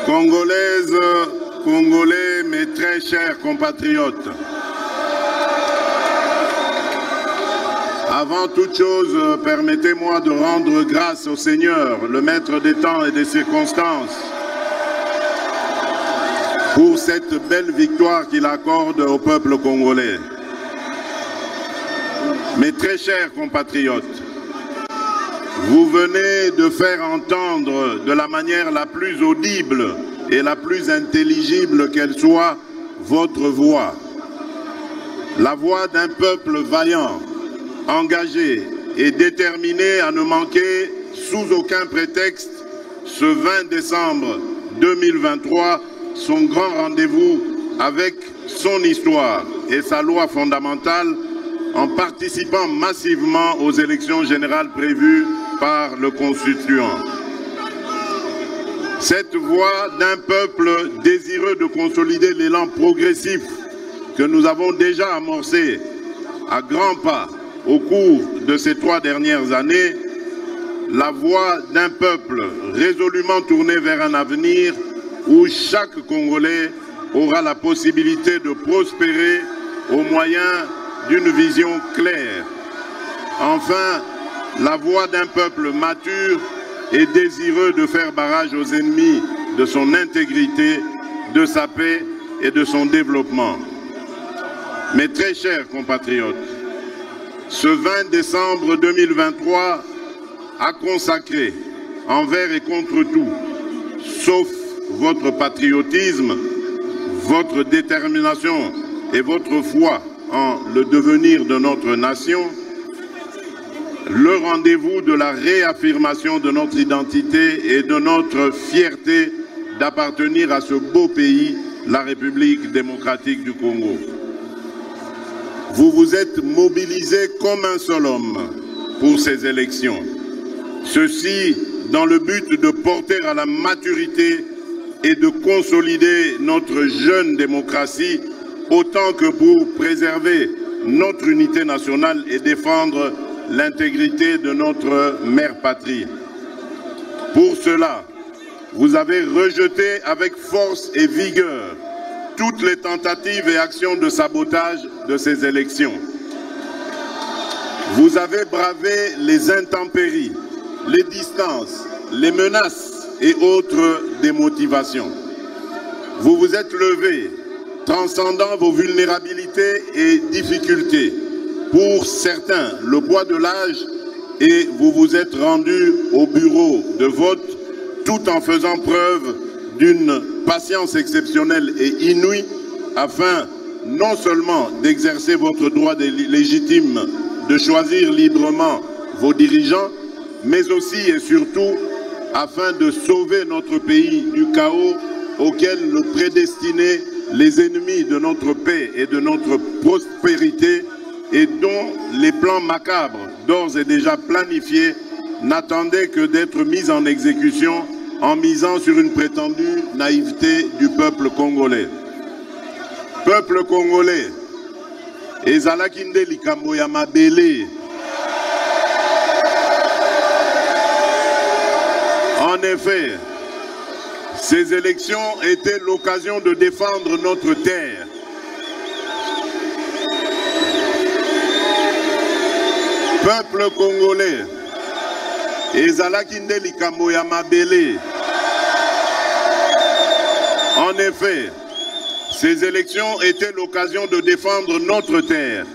Congolaises, Congolais, mes très chers compatriotes, avant toute chose, permettez-moi de rendre grâce au Seigneur, le maître des temps et des circonstances, pour cette belle victoire qu'il accorde au peuple congolais. Mes très chers compatriotes, vous venez de faire entendre de la manière la plus audible et la plus intelligible qu'elle soit votre voix. La voix d'un peuple vaillant, engagé et déterminé à ne manquer sous aucun prétexte ce 20 décembre 2023 son grand rendez-vous avec son histoire et sa loi fondamentale en participant massivement aux élections générales prévues par le Constituant. Cette voix d'un peuple désireux de consolider l'élan progressif que nous avons déjà amorcé à grands pas au cours de ces 3 dernières années, la voix d'un peuple résolument tourné vers un avenir où chaque Congolais aura la possibilité de prospérer au moyen d'une vision claire. Enfin, la voix d'un peuple mature et désireux de faire barrage aux ennemis de son intégrité, de sa paix et de son développement. Mes très chers compatriotes, ce 20 décembre 2023 a consacré, envers et contre tout, sauf votre patriotisme, votre détermination et votre foi en le devenir de notre nation, le rendez-vous de la réaffirmation de notre identité et de notre fierté d'appartenir à ce beau pays, la République démocratique du Congo. Vous vous êtes mobilisés comme un seul homme pour ces élections. Ceci dans le but de porter à la maturité et de consolider notre jeune démocratie autant que pour préserver notre unité nationale et défendre l'intégrité de notre mère patrie. Pour cela, vous avez rejeté avec force et vigueur toutes les tentatives et actions de sabotage de ces élections. Vous avez bravé les intempéries, les distances, les menaces et autres démotivations. Vous vous êtes levé, transcendant vos vulnérabilités et difficultés. Pour certains, le poids de l'âge, et vous vous êtes rendu au bureau de vote tout en faisant preuve d'une patience exceptionnelle et inouïe afin non seulement d'exercer votre droit légitime de choisir librement vos dirigeants, mais aussi et surtout afin de sauver notre pays du chaos auquel le prédestinaient les ennemis de notre paix et de notre prospérité et dont les plans macabres, d'ores et déjà planifiés, n'attendaient que d'être mis en exécution en misant sur une prétendue naïveté du peuple congolais. Peuple congolais, ezalaki nde likambo ya mabele. En effet, ces élections étaient l'occasion de défendre notre terre. Peuple congolais, ezalaki nde likambo ya mabele. En effet, ces élections étaient l'occasion de défendre notre terre,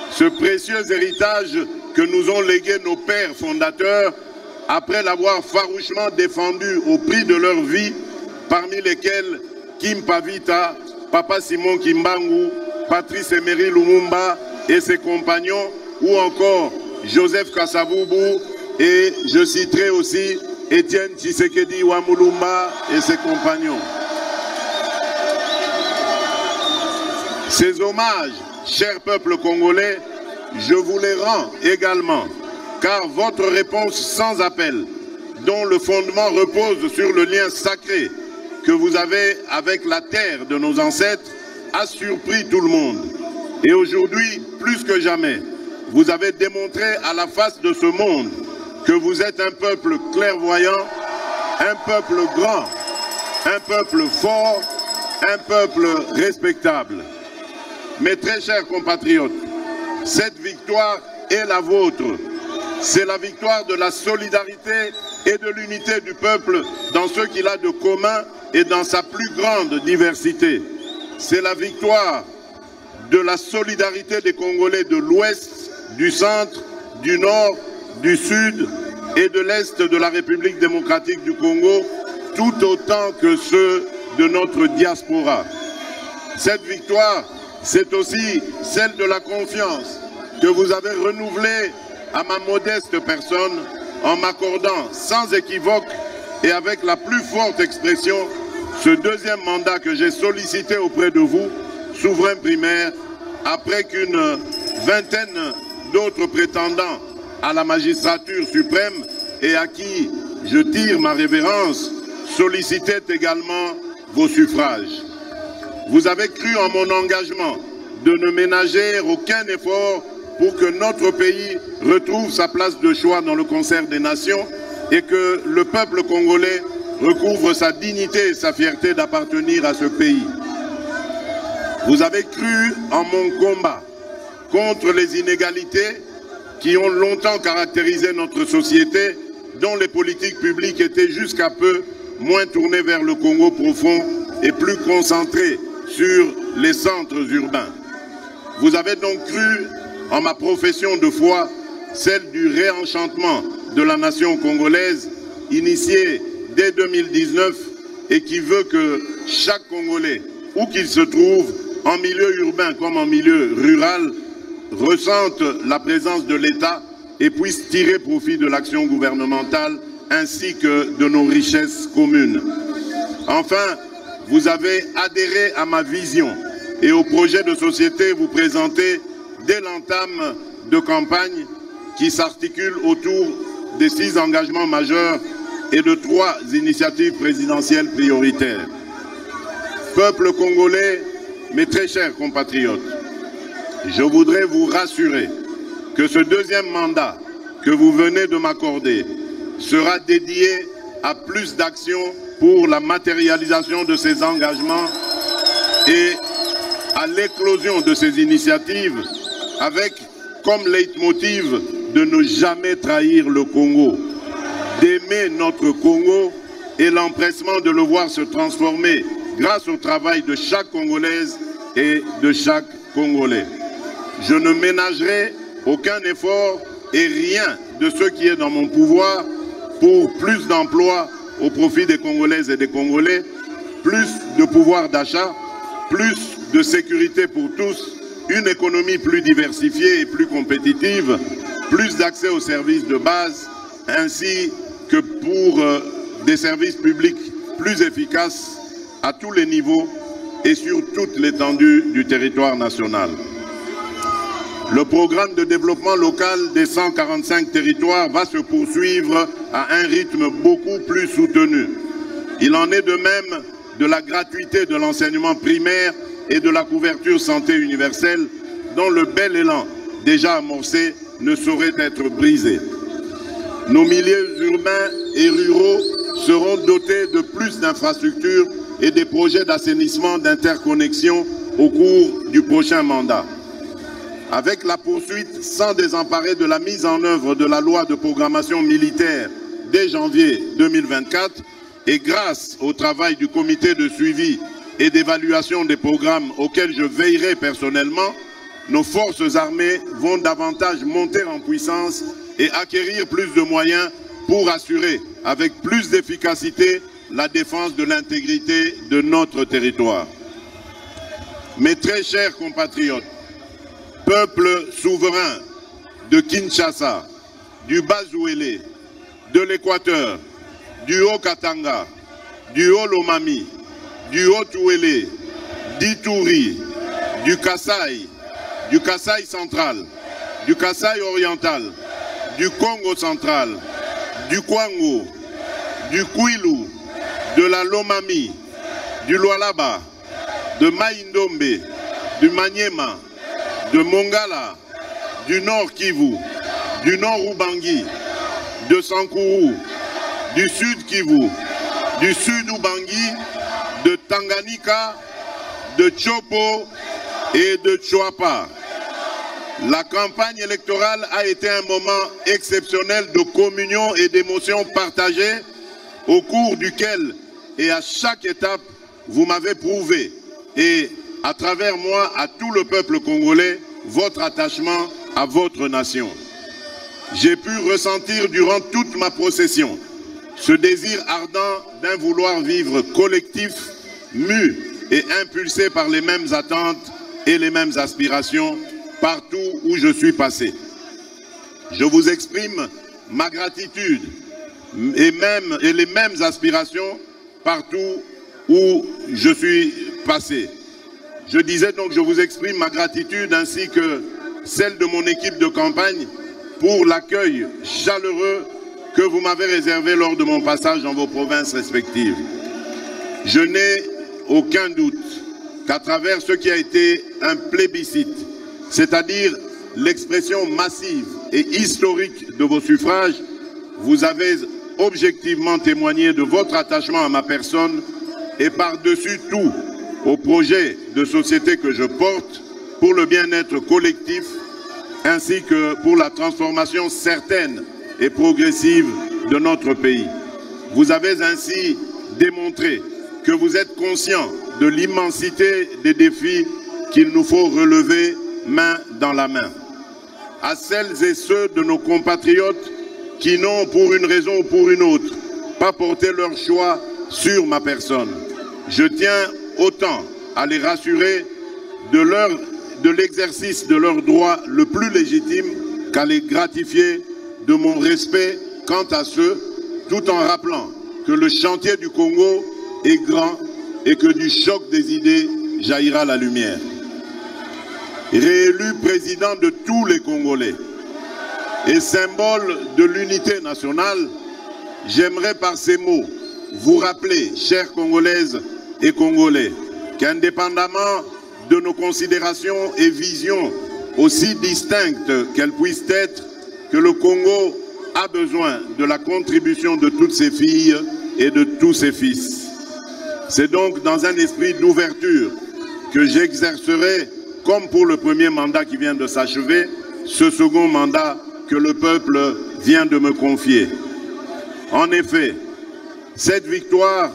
ce précieux héritage que nous ont légué nos pères fondateurs après l'avoir farouchement défendu au prix de leur vie, parmi lesquels Kim Pavita, Papa Simon Kimbangu, Patrice Emery Lumumba et ses compagnons, ou encore Joseph Kasavubu, et je citerai aussi Étienne Tshisekedi Wamulumba et ses compagnons. Ces hommages, chers peuples congolais, je vous les rends également, car votre réponse sans appel, dont le fondement repose sur le lien sacré que vous avez avec la terre de nos ancêtres, a surpris tout le monde. Et aujourd'hui, plus que jamais, vous avez démontré à la face de ce monde que vous êtes un peuple clairvoyant, un peuple grand, un peuple fort, un peuple respectable. Mes très chers compatriotes, cette victoire est la vôtre. C'est la victoire de la solidarité et de l'unité du peuple dans ce qu'il a de commun et dans sa plus grande diversité. C'est la victoire de la solidarité des Congolais de l'Ouest, du Centre, du Nord, du Sud et de l'Est de la République démocratique du Congo, tout autant que ceux de notre diaspora. Cette victoire, c'est aussi celle de la confiance que vous avez renouvelée à ma modeste personne en m'accordant sans équivoque et avec la plus forte expression ce deuxième mandat que j'ai sollicité auprès de vous, souverain primaire, après qu'une vingtaine d'autres prétendants à la magistrature suprême et à qui je tire ma révérence sollicitaient également vos suffrages. Vous avez cru en mon engagement de ne ménager aucun effort pour que notre pays retrouve sa place de choix dans le concert des nations et que le peuple congolais recouvre sa dignité et sa fierté d'appartenir à ce pays. Vous avez cru en mon combat contre les inégalités qui ont longtemps caractérisé notre société, dont les politiques publiques étaient jusqu'à peu moins tournées vers le Congo profond et plus concentrées sur les centres urbains. Vous avez donc cru en ma profession de foi, celle du réenchantement de la nation congolaise, initiée dès 2019 et qui veut que chaque Congolais, où qu'il se trouve, en milieu urbain comme en milieu rural, ressente la présence de l'État et puisse tirer profit de l'action gouvernementale ainsi que de nos richesses communes. Enfin, vous avez adhéré à ma vision et au projet de société vous présentez dès l'entame de campagne qui s'articule autour des 6 engagements majeurs et de 3 initiatives présidentielles prioritaires. Peuple congolais, mes très chers compatriotes, je voudrais vous rassurer que ce deuxième mandat que vous venez de m'accorder sera dédié à plus d'actions pour la matérialisation de ces engagements et à l'éclosion de ces initiatives avec comme leitmotiv de ne jamais trahir le Congo, d'aimer notre Congo et l'empressement de le voir se transformer grâce au travail de chaque Congolaise et de chaque Congolais. Je ne ménagerai aucun effort et rien de ce qui est dans mon pouvoir pour plus d'emplois au profit des Congolaises et des Congolais, plus de pouvoir d'achat, plus de sécurité pour tous, une économie plus diversifiée et plus compétitive, plus d'accès aux services de base, ainsi que pour des services publics plus efficaces à tous les niveaux et sur toute l'étendue du territoire national. Le programme de développement local des 145 territoires va se poursuivre à un rythme beaucoup plus soutenu. Il en est de même de la gratuité de l'enseignement primaire et de la couverture santé universelle, dont le bel élan déjà amorcé ne saurait être brisé. Nos milieux urbains et ruraux seront dotés de plus d'infrastructures et des projets d'assainissement d'interconnexion au cours du prochain mandat. Avec la poursuite sans désemparer de la mise en œuvre de la loi de programmation militaire dès janvier 2024 et grâce au travail du comité de suivi et d'évaluation des programmes auxquels je veillerai personnellement, nos forces armées vont davantage monter en puissance et acquérir plus de moyens pour assurer avec plus d'efficacité la défense de l'intégrité de notre territoire. Mes très chers compatriotes, peuple souverain de Kinshasa, du Bas-Ouélé, de l'Équateur, du Haut-Katanga, du Haut-Lomami, du Haut-Ouélé, d'Ituri, du Kasaï central, du Kasaï oriental, du Congo central, du Kwango, du Kwilu, de la Lomami, du Lualaba, de Maïndombe, du Maniema, de Mongala, du Nord Kivu, du Nord Ubangi, de Sankuru, du Sud Kivu, du Sud Ubangi, de Tanganyika, de Chopo et de Chouapa. La campagne électorale a été un moment exceptionnel de communion et d'émotions partagées au cours duquel et à chaque étape, vous m'avez prouvé et à travers moi, à tout le peuple congolais, votre attachement à votre nation. J'ai pu ressentir durant toute ma procession ce désir ardent d'un vouloir vivre collectif, mu et impulsé par les mêmes attentes et les mêmes aspirations partout où je suis passé. Je vous exprime ma gratitude et les mêmes aspirations partout où je suis passé. Je disais donc, je vous exprime ma gratitude ainsi que celle de mon équipe de campagne pour l'accueil chaleureux que vous m'avez réservé lors de mon passage dans vos provinces respectives. Je n'ai aucun doute qu'à travers ce qui a été un plébiscite, c'est-à-dire l'expression massive et historique de vos suffrages, vous avez objectivement témoigné de votre attachement à ma personne et par-dessus tout au projet de société que je porte pour le bien-être collectif ainsi que pour la transformation certaine et progressive de notre pays. Vous avez ainsi démontré que vous êtes conscient de l'immensité des défis qu'il nous faut relever main dans la main. À celles et ceux de nos compatriotes qui n'ont, pour une raison ou pour une autre, pas porté leur choix sur ma personne, je tiens autant à les rassurer de l'exercice de leur droit le plus légitime qu'à les gratifier de mon respect quant à ceux, tout en rappelant que le chantier du Congo est grand et que du choc des idées jaillira la lumière. Réélu président de tous les Congolais et symbole de l'unité nationale, j'aimerais par ces mots vous rappeler, chères Congolaises et Congolais, qu'indépendamment de nos considérations et visions aussi distinctes qu'elles puissent être, que le Congo a besoin de la contribution de toutes ses filles et de tous ses fils. C'est donc dans un esprit d'ouverture que j'exercerai, comme pour le premier mandat qui vient de s'achever, ce second mandat que le peuple vient de me confier. En effet, cette victoire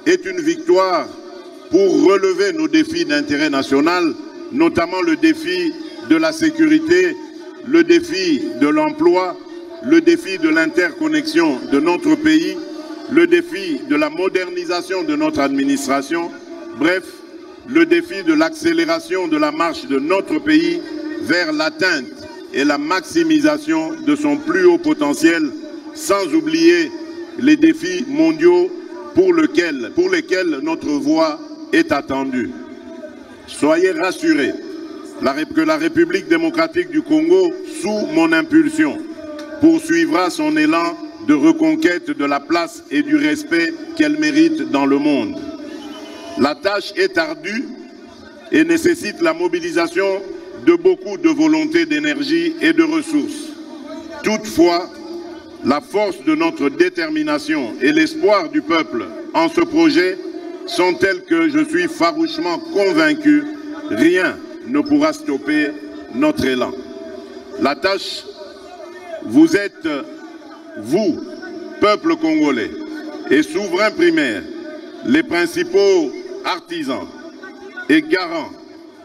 est une victoire pour relever nos défis d'intérêt national, notamment le défi de la sécurité, le défi de l'emploi, le défi de l'interconnexion de notre pays, le défi de la modernisation de notre administration, bref, le défi de l'accélération de la marche de notre pays vers l'atteinte et la maximisation de son plus haut potentiel, sans oublier les défis mondiaux pour lesquels notre voix est attendue. Soyez rassurés que la République démocratique du Congo, sous mon impulsion, poursuivra son élan de reconquête de la place et du respect qu'elle mérite dans le monde. La tâche est ardue et nécessite la mobilisation de beaucoup de volonté, d'énergie et de ressources. Toutefois, la force de notre détermination et l'espoir du peuple en ce projet sont tels que je suis farouchement convaincu, rien ne pourra stopper notre élan. La tâche, vous êtes, vous, peuple congolais et souverain primaire, les principaux artisans et garants,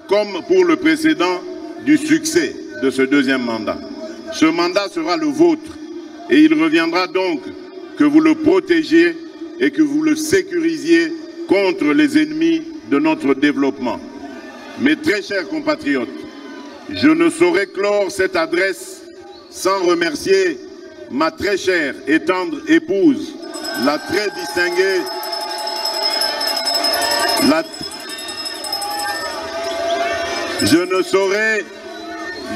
comme pour le précédent, du succès de ce deuxième mandat. Ce mandat sera le vôtre et il reviendra donc que vous le protégiez et que vous le sécurisiez contre les ennemis de notre développement. Mes très chers compatriotes, je ne saurais clore cette adresse sans remercier ma très chère et tendre épouse, la très distinguée,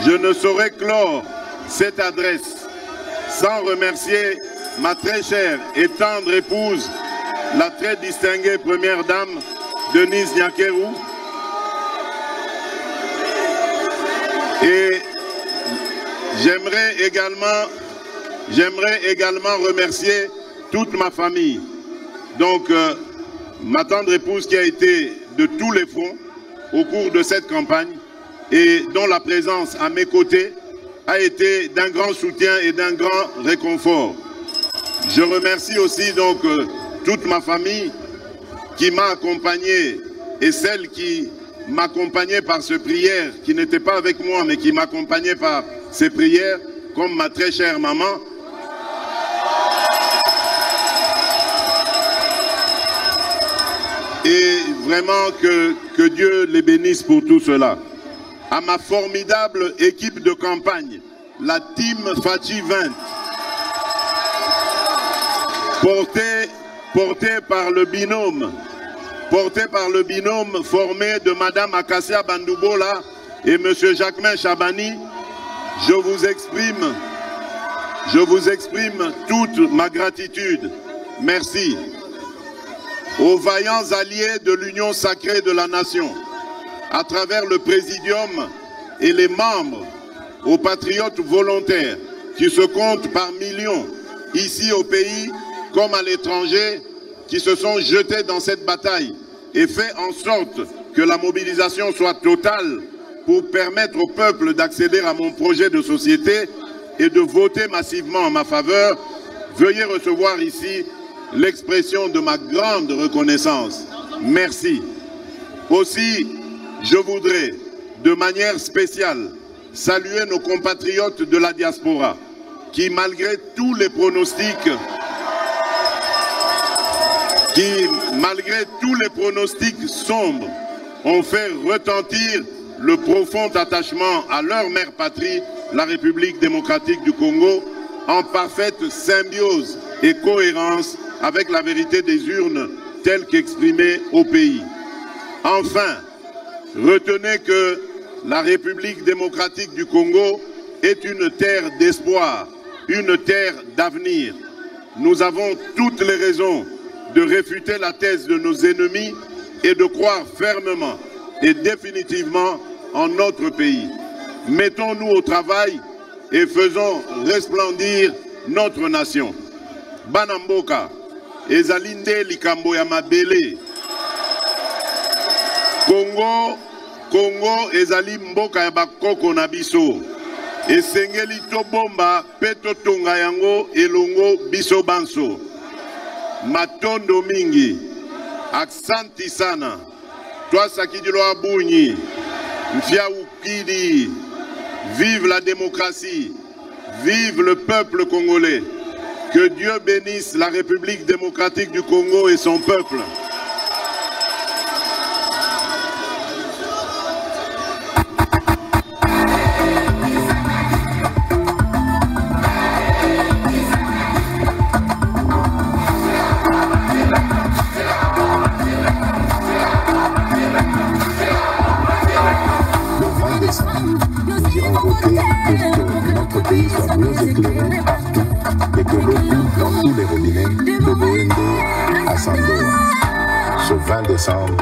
Je ne saurais clore cette adresse sans remercier ma très chère et tendre épouse, la très distinguée première dame, Denise Nyakeru. Et j'aimerais également remercier toute ma famille, Donc, ma tendre épouse qui a été de tous les fronts au cours de cette campagne et dont la présence à mes côtés a été d'un grand soutien et d'un grand réconfort. Je remercie aussi donc toute ma famille qui m'a accompagné et celle qui m'accompagnait par ces prières, qui n'était pas avec moi mais qui m'accompagnait par ces prières, comme ma très chère maman. Et vraiment que Dieu les bénisse pour tout cela. À ma formidable équipe de campagne, la Team Fatih 20, portée par le binôme formé de Madame Akassia Bandoubola et Monsieur Jacquemin Chabani, je vous exprime toute ma gratitude. Merci. Aux vaillants alliés de l'Union sacrée de la nation, à travers le Présidium et les membres, aux patriotes volontaires qui se comptent par millions, ici au pays comme à l'étranger, qui se sont jetés dans cette bataille et fait en sorte que la mobilisation soit totale pour permettre au peuple d'accéder à mon projet de société et de voter massivement en ma faveur. Veuillez recevoir ici l'expression de ma grande reconnaissance. Merci. Aussi, je voudrais, de manière spéciale, saluer nos compatriotes de la diaspora, qui, malgré tous les pronostics sombres, ont fait retentir le profond attachement à leur mère patrie, la République démocratique du Congo, en parfaite symbiose et cohérence avec la vérité des urnes telle qu'exprimée au pays. Enfin, retenez que la République démocratique du Congo est une terre d'espoir, une terre d'avenir. Nous avons toutes les raisons de réfuter la thèse de nos ennemis et de croire fermement et définitivement en notre pays. Mettons-nous au travail et faisons resplendir notre nation. Banamboka, ezalinde likambo ya mabele. Congo ezali mboka ya bakoko na biso. Esengeli tobomba peto tonga yango elongo biso banso. Matondo mingi. Aksanti sana. Toi Sakidilo Abunyi. Mfia Ukidi. Vive la démocratie. Vive le peuple congolais. Que Dieu bénisse la République démocratique du Congo et son peuple. Notre pays soit mieux éclairé partout et que l'eau coule dans tous les robinets de Boende à Sandoa ce 20 décembre